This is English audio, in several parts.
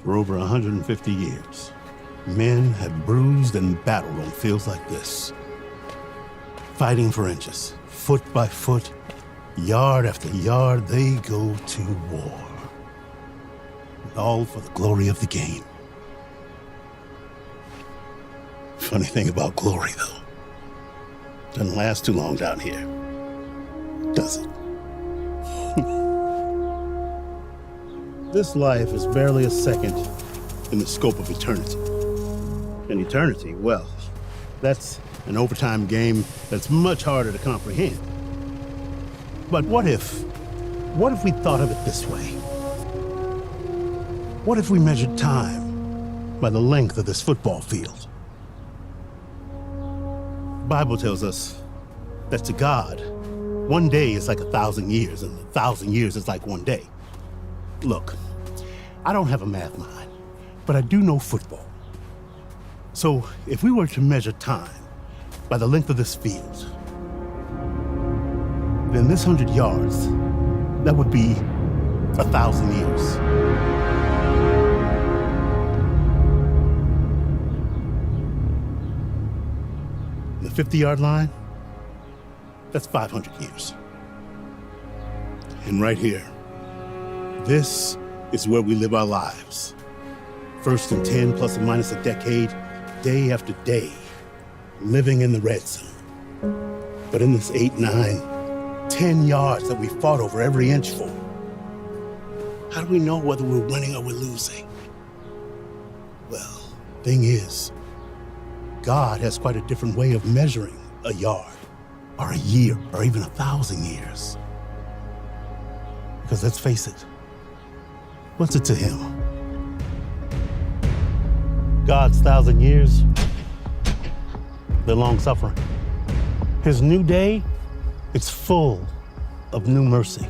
For over 150 years, men have bruised and battled on fields like this, fighting for inches, foot by foot, yard after yard, they go to war. And all for the glory of the game. Funny thing about glory, though, doesn't last too long down here, does it? This life is barely a second in the scope of eternity. And eternity, well, that's an overtime game that's much harder to comprehend. But what if we thought of it this way? What if we measured time by the length of this football field? The Bible tells us that to God, one day is like 1,000 years, and 1,000 years is like one day. Look, I don't have a math mind, but I do know football. So if we were to measure time by the length of this field, then this 100 yards, that would be 1,000 years. The 50-yard line, that's 500 years. And right here, this is where we live our lives. First and 10, plus or minus a decade, day after day, living in the red zone. But in this 8, 9, 10 yards that we fought over every inch for, how do we know whether we're winning or we're losing? Well, thing is, God has quite a different way of measuring a yard, or a year, or even 1,000 years. Because let's face it, what's it to him? God's 1,000 years, they're long-suffering. His new day, it's full of new mercy.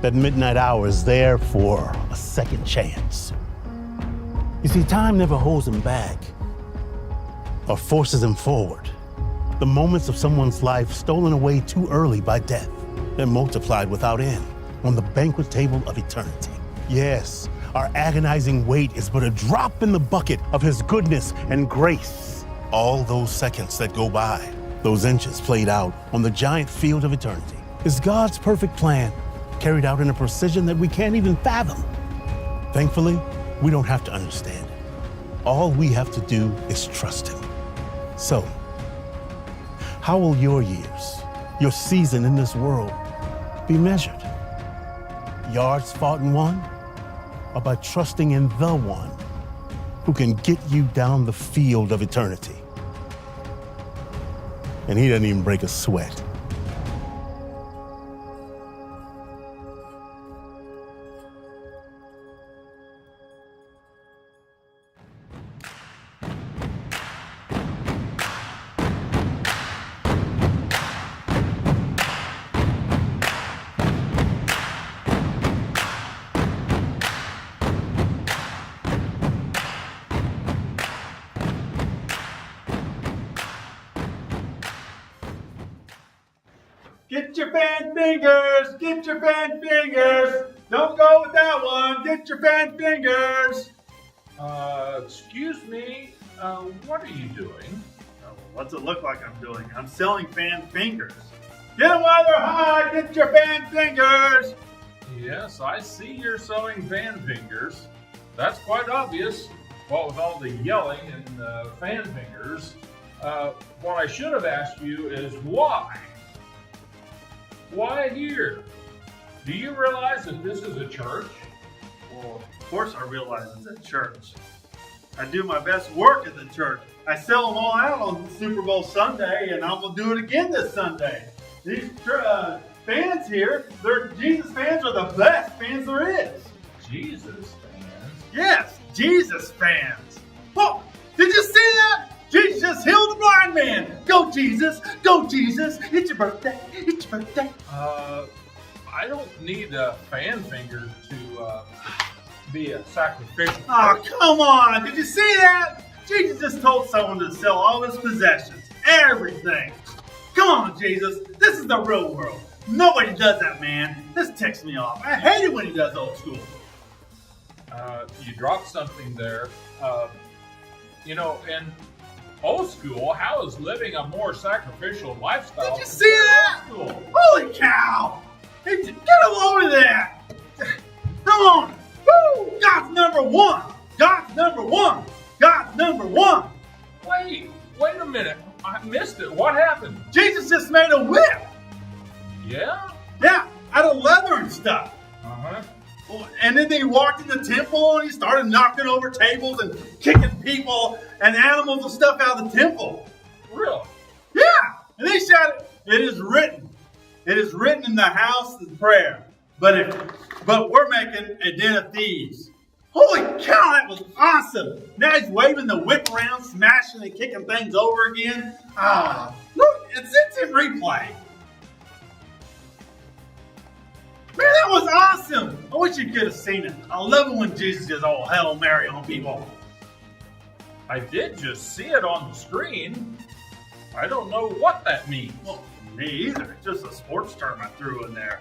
That midnight hour is there for a second chance. You see, time never holds him back or forces him forward. The moments of someone's life stolen away too early by death, they're multiplied without end on the banquet table of eternity. Yes, our agonizing wait is but a drop in the bucket of his goodness and grace. All those seconds that go by, those inches played out on the giant field of eternity, is God's perfect plan, carried out in a precision that we can't even fathom. Thankfully, we don't have to understand it. All we have to do is trust him. So, how will your years, your season in this world, be measured? Yards fought and won, or by trusting in the one who can get you down the field of eternity? And he doesn't even break a sweat. Get your fan fingers! Get your fan fingers! Don't go with that one! Get your fan fingers! Excuse me, what are you doing? What's it look like I'm doing? I'm selling fan fingers. Get them while they're high! Get your fan fingers! Yes, I see you're selling fan fingers. That's quite obvious, what with all the yelling and fan fingers. What I should have asked you is why? Why here? Do you realize that this is a church? Well, of course I realize it's a church. I do my best work at the church. I sell them all out on Super Bowl Sunday, and I'm going to do it again this Sunday. These fans here, Jesus fans are the best fans there is. Jesus fans? Yes, Jesus fans. Oh, did you see that? Jesus just healed the blind man. Go Jesus, go Jesus. It's your birthday, it's your birthday. I don't need a fan finger to be a sacrificial. Oh, come on. Did you see that? Jesus just told someone to sell all his possessions, everything. Come on, Jesus. This is the real world. Nobody does that, man. This ticks me off. I hate it when he does old school. You dropped something there. You know, in old school, how is living a more sacrificial lifestyle? Did you see that? Holy cow! Hey, get a load of that! Come on! Woo! God's number one! God's number one! God's number one! Wait a minute. I missed it. What happened? Jesus just made a whip! Yeah? Yeah, out of leather and stuff. Uh-huh. And then he walked in the temple and he started knocking over tables and kicking people and animals and stuff out of the temple. Really? Yeah! And they shouted, "It is written. It is written in the house of prayer. But we're making a den of thieves." Holy cow, that was awesome! Now he's waving the whip around, smashing and kicking things over again. Look, it's instant replay. Man, that was awesome! I wish you could have seen it. I love it when Jesus does all Hail Mary on people. I did just see it on the screen. I don't know what that means. Well, me either. Just a sports term I threw in there.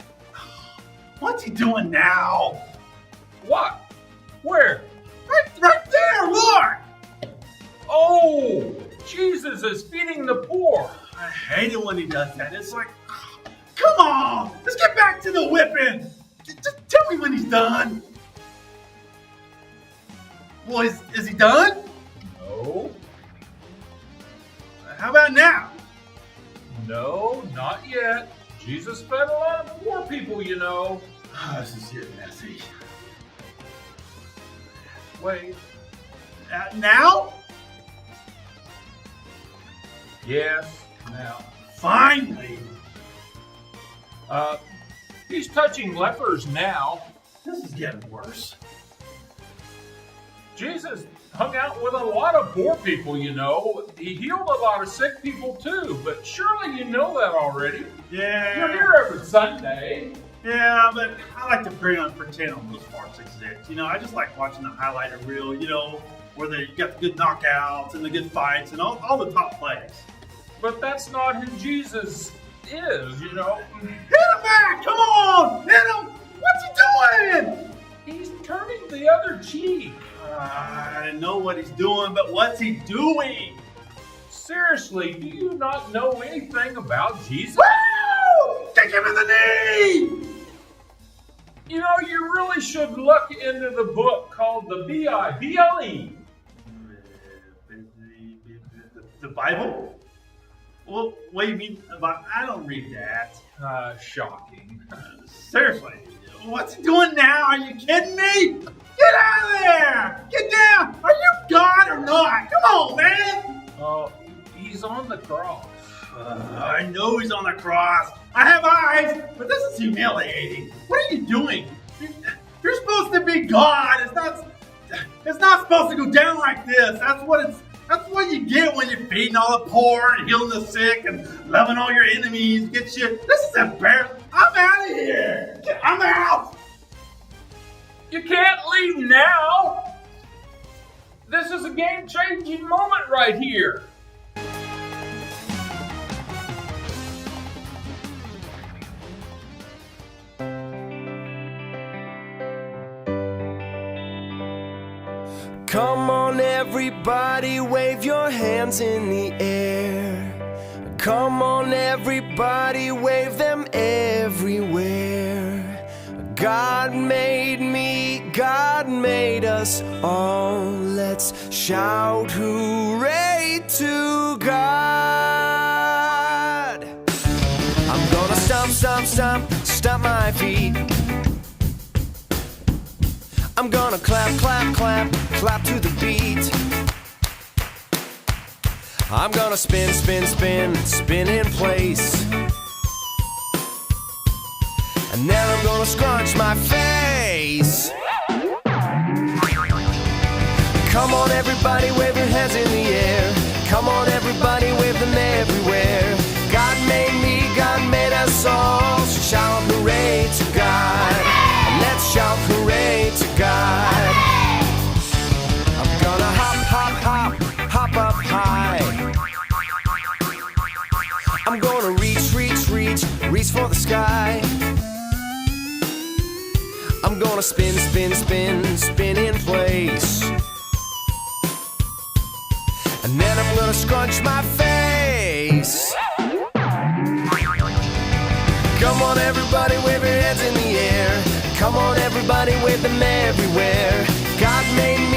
What's he doing now? What? Where? Right there, look! Oh, Jesus is feeding the poor. I hate it when he does that. It's like, come on! Let's get back to the whipping! Just tell me when he's done. Well, is he done? No. How about now? No, not yet. Jesus fed a lot of poor people, you know. This is getting messy. Wait. Now? Yes, now. Finally! He's touching lepers now. This is getting worse. Jesus hung out with a lot of poor people, you know. He healed a lot of sick people too, but surely you know that already. Yeah. You're here every Sunday. Yeah, but I like to pretend on those parts exist. You know, I just like watching the highlighter reel, you know, where they got the good knockouts and the good fights and all the top plays. But that's not who Jesus is, you know. Hit him back! Come on! Hit him! What's he doing? He's turning the other cheek. I know what he's doing, but what's he doing? Seriously, do you not know anything about Jesus? Woo! Kick him in the knee! You know, you really should look into the book called the BIBLE. The Bible? Well, what do you mean? I don't read that. Shocking. Seriously, what's he doing now? Are you kidding me? Get out of there! Get down! Are you God or not? Come on, man! Oh, he's on the cross. I know he's on the cross. I have eyes, but this is humiliating. What are you doing? You're supposed to be God. It's not supposed to go down like this. That's what you get when you're feeding all the poor and healing the sick and loving all your enemies. This is embarrassing. I'm out of here. I'm out. You can't leave now. This is a game-changing moment right here. Come on everybody, wave your hands in the air. Come on everybody, wave them everywhere. God made me, God made us all. Let's shout hooray to God. I'm gonna stomp my feet. I'm gonna clap, clap, clap, clap to the beat. I'm gonna spin, spin, spin, spin in place. And then I'm gonna scrunch my face. Come on everybody, wave your hands in the air. Come on everybody, wave them everywhere. God made me, God made us all. So shout hooray to God. And let's shout hooray to God. I'm gonna hop, hop, hop, hop up high. I'm gonna reach, reach, reach, reach for the sky. I'm gonna spin, spin, spin, spin in place. And then I'm gonna scrunch my face. Come on everybody, wave your hands in the air. Come on everybody, wave them everywhere. God made me